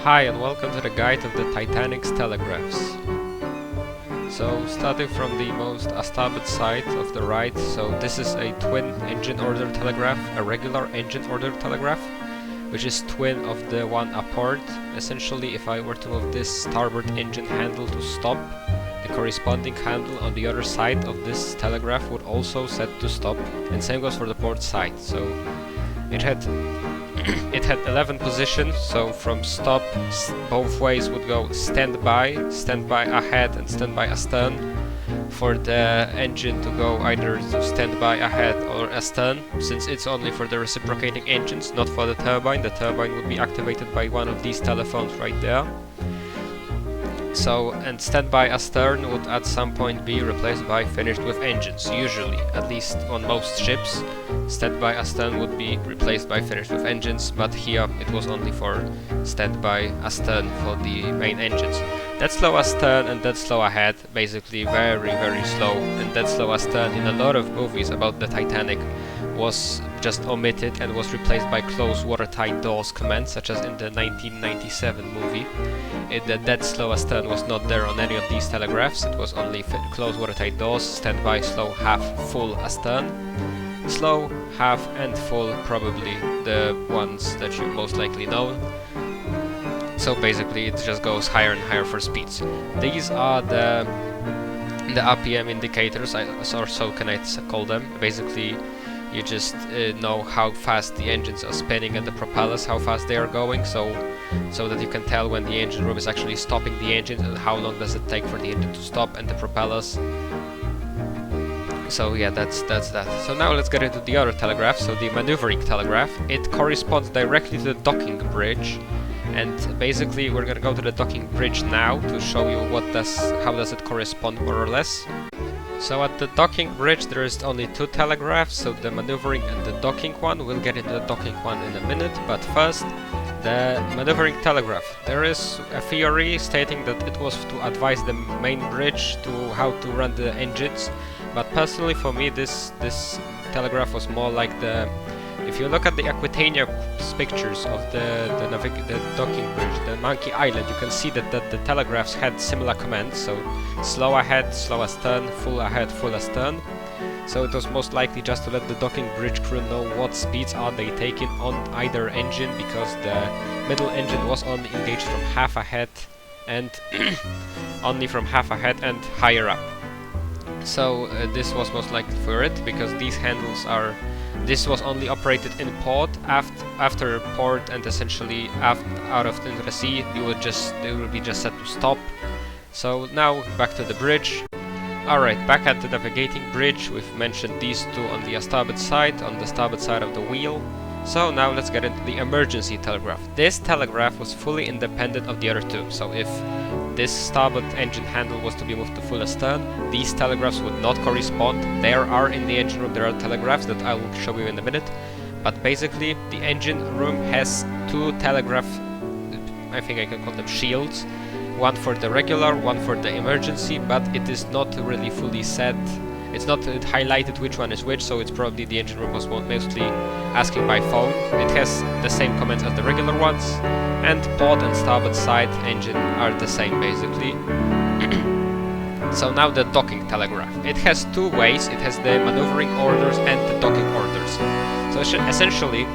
Hi and welcome to the guide of the Titanic's telegraphs. So starting from the most starboard side of the right, so this is a twin engine order telegraph, a regular engine order telegraph, which is twin of the one apart. Essentially, if I were to move this starboard engine handle to stop, the corresponding handle on the other side of this telegraph would also set to stop, and same goes for the port side. So it had 11 positions, so from stop both ways would go standby ahead and standby astern. For the engine to go either to standby ahead or astern, since it's only for the reciprocating engines, not for the turbine. The turbine would be activated by one of these telephones right there. So, and standby astern would at some point be replaced by finished with engines. Usually, at least on most ships, standby astern would be replaced by finished with engines, but here it was only for standby astern for the main engines. Dead slow astern and dead slow ahead, basically very slow, and dead slow astern in a lot of movies about the Titanic was just omitted and was replaced by close watertight doors command, such as in the 1997 movie. The dead slow astern was not there on any of these telegraphs. It was only close watertight doors, standby slow half full astern. Slow, half and full, probably the ones that you most likely know. So basically it just goes higher and higher for speeds. These are the RPM indicators, or so can I call them. Basically you just know how fast the engines are spinning and the propellers, how fast they are going, so that you can tell when the engine room is actually stopping the engine and how long does it take for the engine to stop, and the propellers. So yeah, that's that. So now let's get into the other telegraph, so the maneuvering telegraph. It corresponds directly to the docking bridge, and basically we're gonna go to the docking bridge now to show you how does it correspond more or less. So at the docking bridge there is only two telegraphs, so the maneuvering and the docking one. We'll get into the docking one in a minute, but first, the maneuvering telegraph. There is a theory stating that it was to advise the main bridge to how to run the engines, but personally for me this telegraph was more like the... If you look at the Aquitania pictures of the docking bridge, the Monkey Island, you can see that the telegraphs had similar commands, so slow ahead, slow astern, full ahead, full astern. So it was most likely just to let the docking bridge crew know what speeds are they taking on either engine, because the middle engine was only engaged from half ahead and only from half ahead and higher up. So this was most likely for it, because these handles are... This was only operated in port. After port and essentially out of into the sea, it will be just set to stop. So now back to the bridge. Alright, back at the navigating bridge, we've mentioned these two on the starboard side, of the wheel. So now let's get into the emergency telegraph. This telegraph was fully independent of the other two, so if this starboard engine handle was to be moved to full astern, these telegraphs would not correspond. There are in the engine room, there are telegraphs that I will show you in a minute, but basically the engine room has two telegraph, I think I can call them shields, one for the regular, one for the emergency, but it is not really fully set. It's not highlighted which one is which, so it's probably the engine room was mostly asking by phone. It has the same commands as the regular ones, and port and starboard side engine are the same basically. So now the docking telegraph. It has two ways. It has the maneuvering orders and the docking orders. So essentially,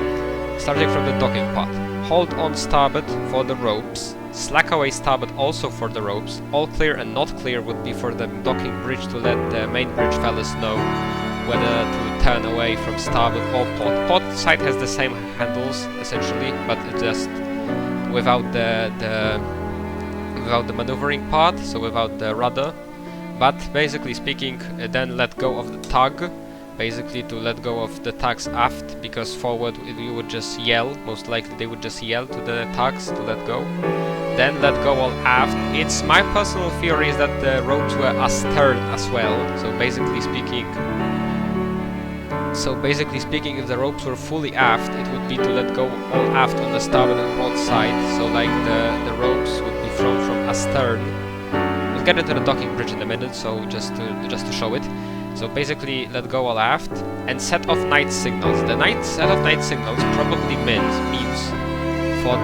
starting from the docking part, hold on starboard for the ropes, slack away starboard also for the ropes. All clear and not clear would be for the docking bridge to let the main bridge fellas know whether to turn away from starboard or port. Port side has the same handles essentially, but it just without the maneuvering part, so without the rudder. But basically speaking, then let go of the tug. Basically to let go of the tugs aft, because forward you would just yell, most likely they would just yell to the tugs to let go. Then let go all aft. It's my personal theory is that the ropes were astern as well, so basically speaking if the ropes were fully aft, it would be to let go all aft on the starboard and port side, so like the ropes would be thrown from astern. We'll get into the docking bridge in a minute, so just to show it. So basically, let go all aft and set off night signals. The set off night signals probably means for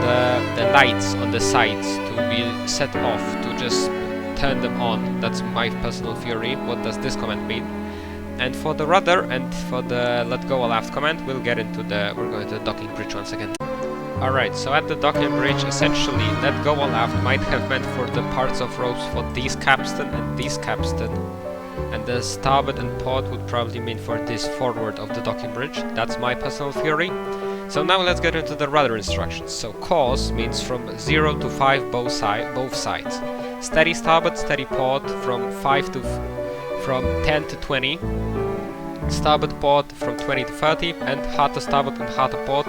the lights on the sides to be set off, to just turn them on. That's my personal theory. What does this command mean? And for the rudder and for the let go all aft command, we're going to the docking bridge once again. Alright, so at the docking bridge, essentially, let go all aft might have meant for the parts of ropes for these capstan and these capstan. And the starboard and port would probably mean for this forward of the docking bridge. That's my personal theory. So now let's get into the rudder instructions. So course means from 0 to 5 both sides. Steady starboard, steady port from 10 to 20. Starboard port from 20 to 30, and hard to starboard and hard to port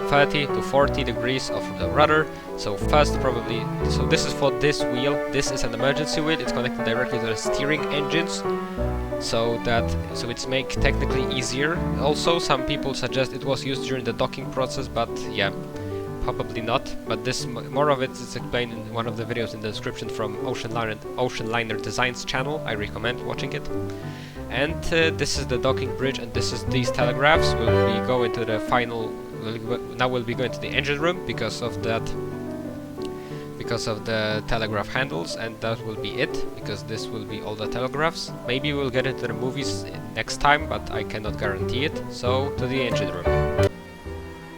30 to 40 degrees of the rudder. So first probably, so this is for this wheel, this is an emergency wheel, it's connected directly to the steering engines, so it's make technically easier. Also some people suggest it was used during the docking process, but yeah, probably not. But this more of it is explained in one of the videos in the description from Ocean Liner Designs channel. I recommend watching it. And this is the docking bridge, and this is these telegraphs. We'll be going to the final. Now we'll be going to the engine room because of that. Because of the telegraph handles, and that will be it, because this will be all the telegraphs. Maybe we'll get into the movies next time, but I cannot guarantee it. So, to the engine room.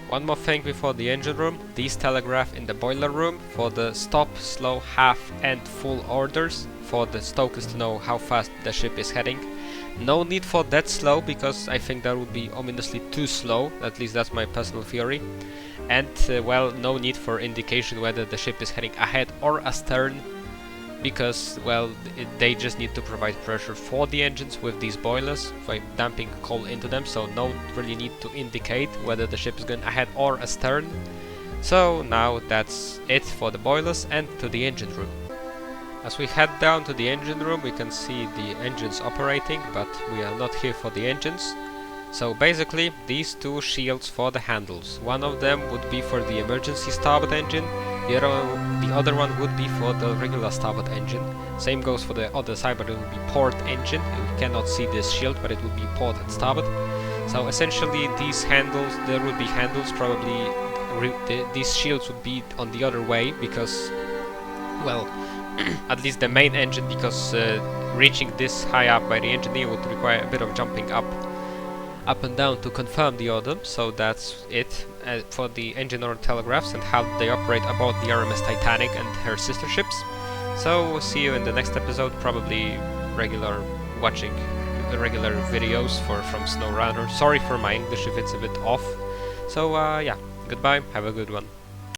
One more thing before the engine room, these telegraph in the boiler room for the stop, slow, half and full orders, for the stokers to know how fast the ship is heading. No need for that slow, because I think that would be ominously too slow, at least that's my personal theory. And well, no need for indication whether the ship is heading ahead or astern, because well, they just need to provide pressure for the engines with these boilers by dumping coal into them, so no really need to indicate whether the ship is going ahead or astern. So now that's it for the boilers, and to the engine room. As we head down to the engine room, we can see the engines operating, but we are not here for the engines. So basically, these two shields for the handles. One of them would be for the emergency starboard engine, the other one would be for the regular starboard engine. Same goes for the other side, but it would be port engine. You cannot see this shield, but it would be port and starboard. So essentially, these handles, there would be handles, probably these shields would be on the other way, because, well, at least the main engine, because reaching this high up by the engineer would require a bit of jumping up and down to confirm the order. So that's it for the engine or telegraphs and how they operate aboard the RMS Titanic and her sister ships. So we'll see you in the next episode, probably regular videos from SnowRunner. Sorry for my English if it's a bit off. So yeah, goodbye, have a good one.